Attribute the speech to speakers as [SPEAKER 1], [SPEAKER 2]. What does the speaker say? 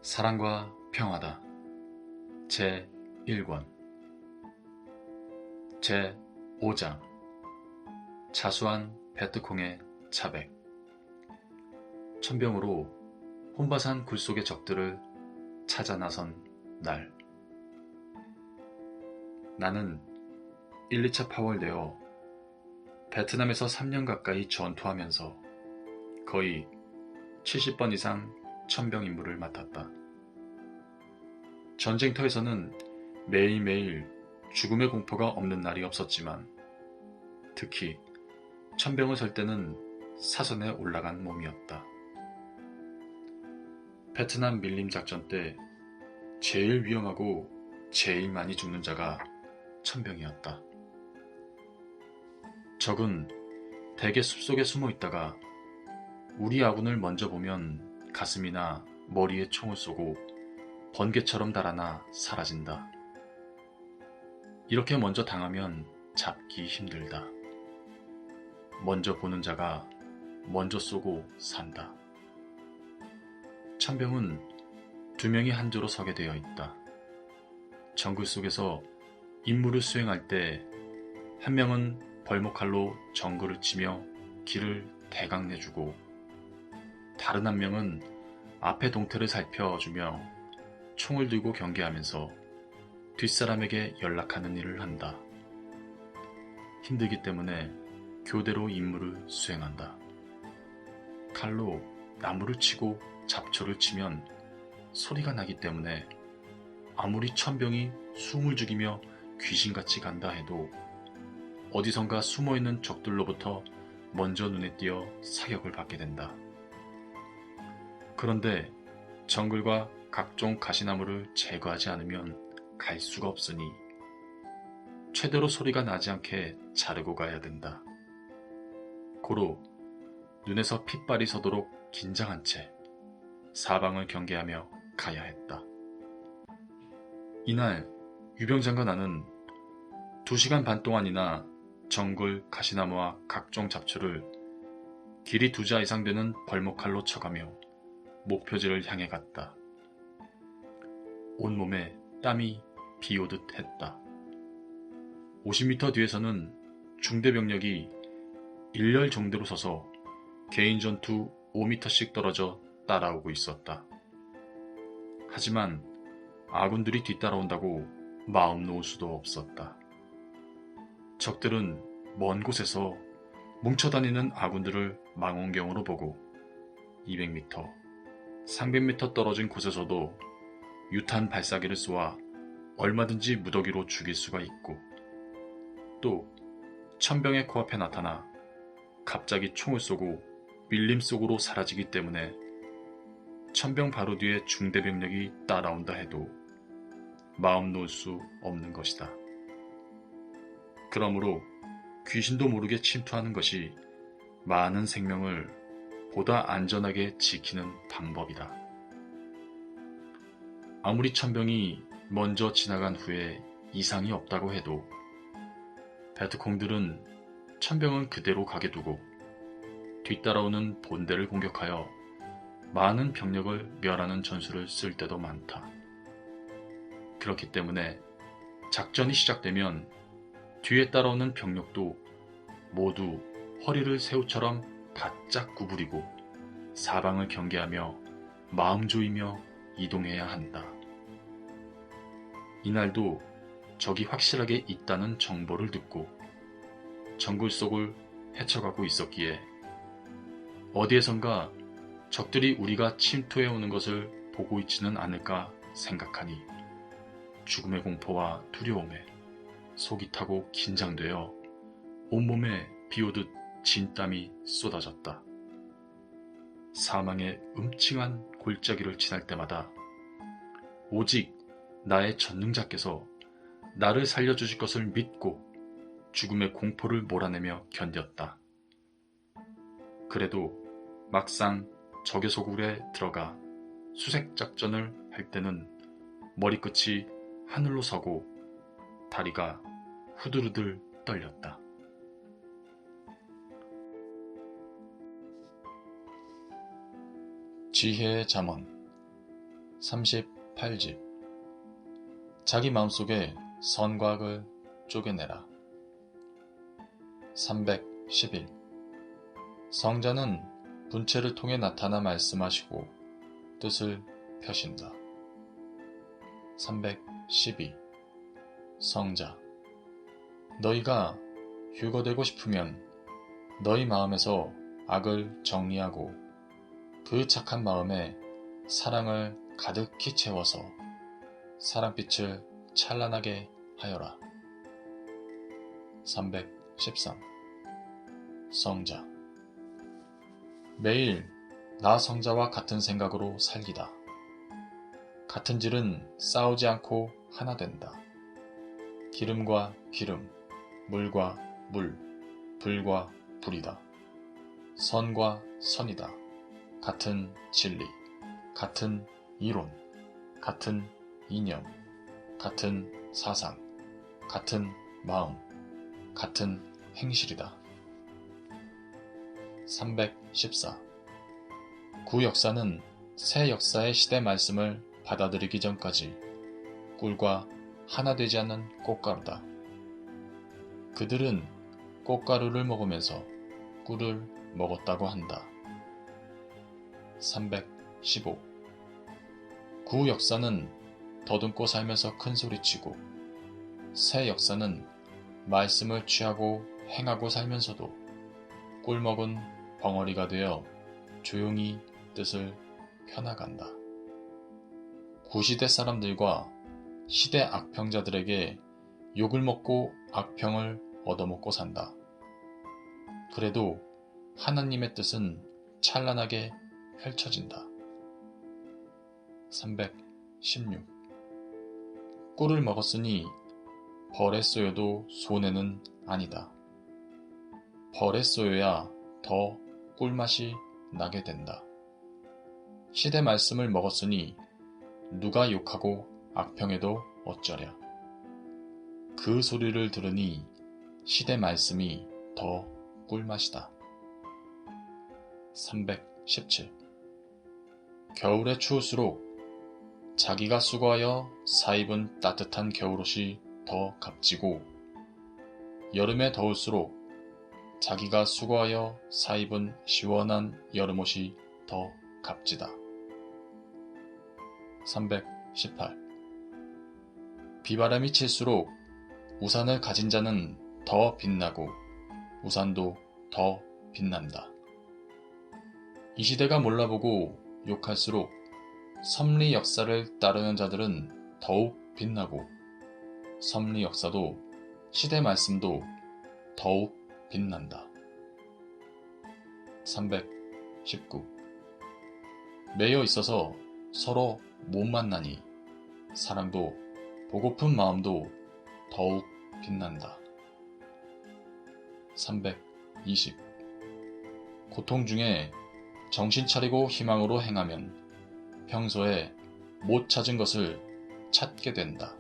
[SPEAKER 1] 사랑과 평화다. 제1권 제5장 자수한 베트콩의 자백. 천병으로 혼바산 굴속의 적들을 찾아 나선 날. 나는 1, 2차 파월되어 베트남에서 3년 가까이 전투하면서 거의 70번 이상 천병 임무를 맡았다. 전쟁터에서는 매일매일 죽음의 공포가 없는 날이 없었지만 특히 천병을 설 때는 사선에 올라간 몸이었다. 베트남 밀림 작전 때 제일 위험하고 제일 많이 죽는 자가 천병이었다. 적은 대개 숲속에 숨어 있다가 우리 아군을 먼저 보면 가슴이나 머리에 총을 쏘고 번개처럼 달아나 사라진다. 이렇게 먼저 당하면 잡기 힘들다. 먼저 보는 자가 먼저 쏘고 산다. 천병은 2명이 한 조로 서게 되어 있다. 정글 속에서 임무를 수행할 때 한 명은 벌목칼로 정글을 치며 길을 대강 내주고 다른 한 명은 앞의 동태를 살펴주며 총을 들고 경계하면서 뒷사람에게 연락하는 일을 한다. 힘들기 때문에 교대로 임무를 수행한다. 칼로 나무를 치고 잡초를 치면 소리가 나기 때문에 아무리 천병이 숨을 죽이며 귀신같이 간다 해도 어디선가 숨어있는 적들로부터 먼저 눈에 띄어 사격을 받게 된다. 그런데 정글과 각종 가시나무를 제거하지 않으면 갈 수가 없으니 최대로 소리가 나지 않게 자르고 가야 된다. 고로 눈에서 핏발이 서도록 긴장한 채 사방을 경계하며 가야 했다. 이날 유병장과 나는 2시간 반 동안이나 정글 가시나무와 각종 잡초를 길이 2자 이상 되는 벌목칼로 쳐가며 목표지를 향해 갔다. 온몸에 땀이 비오듯 했다. 50m 뒤에서는 중대병력이 일렬 정대로 서서 개인 전투 5m씩 떨어져 따라오고 있었다. 하지만 아군들이 뒤따라온다고 마음 놓을 수도 없었다. 적들은 먼 곳에서 뭉쳐다니는 아군들을 망원경으로 보고 200m, 300m 떨어진 곳에서도 유탄 발사기를 쏘아 얼마든지 무더기로 죽일 수가 있고 또 천병의 코앞에 나타나 갑자기 총을 쏘고 밀림 속으로 사라지기 때문에 천병 바로 뒤에 중대병력이 따라온다 해도 마음 놓을 수 없는 것이다. 그러므로 귀신도 모르게 침투하는 것이 많은 생명을 보다 안전하게 지키는 방법이다. 아무리 천병이 먼저 지나간 후에 이상이 없다고 해도 베트콩들은 천병은 그대로 가게 두고 뒤따라오는 본대를 공격하여 많은 병력을 멸하는 전술을 쓸 때도 많다. 그렇기 때문에 작전이 시작되면 뒤에 따라오는 병력도 모두 허리를 새우처럼 바짝 구부리고 사방을 경계하며 마음 조이며 이동해야 한다. 이날도 적이 확실하게 있다는 정보를 듣고 정글 속을 헤쳐가고 있었기에 어디에선가 적들이 우리가 침투해 오는 것을 보고 있지는 않을까 생각하니 죽음의 공포와 두려움에 속이 타고 긴장되어 온몸에 비오듯 진땀이 쏟아졌다. 사망의 음침한 골짜기를 지날 때마다 오직 나의 전능자께서 나를 살려주실 것을 믿고 죽음의 공포를 몰아내며 견뎠다. 그래도 막상 적의 소굴에 들어가 수색작전을 할 때는 머리끝이 하늘로 서고 다리가 후들후들 떨렸다. 지혜의 잠언 38집 자기 마음속에 선과 악을 쪼개내라. 311 성자는 분체를 통해 나타나 말씀하시고 뜻을 펴신다. 312 성자 너희가 휴거되고 싶으면 너희 마음에서 악을 정리하고 그 착한 마음에 사랑을 가득히 채워서 사랑빛을 찬란하게 하여라. 313 성자 매일 나 성자와 같은 생각으로 살기다. 같은 질은 싸우지 않고 하나 된다. 기름과 기름, 물과 물, 불과 불이다. 선과 선이다. 같은 진리, 같은 이론, 같은 이념, 같은 사상, 같은 마음, 같은 행실이다. 314 구역사는 새 역사의 시대 말씀을 받아들이기 전까지 꿀과 하나 되지 않는 꽃가루다. 그들은 꽃가루를 먹으면서 꿀을 먹었다고 한다. 315 구역사는 더듬고 살면서 큰소리치고 새 역사는 말씀을 취하고 행하고 살면서도 꿀먹은 벙어리가 되어 조용히 뜻을 펴나간다. 구시대 사람들과 시대 악평자들에게 욕을 먹고 악평을 얻어먹고 산다. 그래도 하나님의 뜻은 찬란하게 펼쳐진다. 316 꿀을 먹었으니 벌에 쏘여도 손해는 아니다. 벌에 쏘여야 더 꿀맛이 나게 된다. 시대 말씀을 먹었으니 누가 욕하고 악평해도 어쩌랴. 그 소리를 들으니 시대 말씀이 더 꿀맛이다. 317 겨울에 추울수록 자기가 수고하여 사입은 따뜻한 겨울옷이 더 값지고 여름에 더울수록 자기가 수고하여 사입은 시원한 여름옷이 더 값지다. 318 비바람이 칠수록 우산을 가진 자는 더 빛나고 우산도 더 빛난다. 이 시대가 몰라보고 욕할수록 섭리 역사를 따르는 자들은 더욱 빛나고 섭리 역사도 시대 말씀도 더욱 빛난다. 319 매여 있어서 서로 못 만나니 사랑도 보고픈 마음도 더욱 빛난다. 320 고통 중에 정신 차리고 희망으로 행하면 평소에 못 찾은 것을 찾게 된다.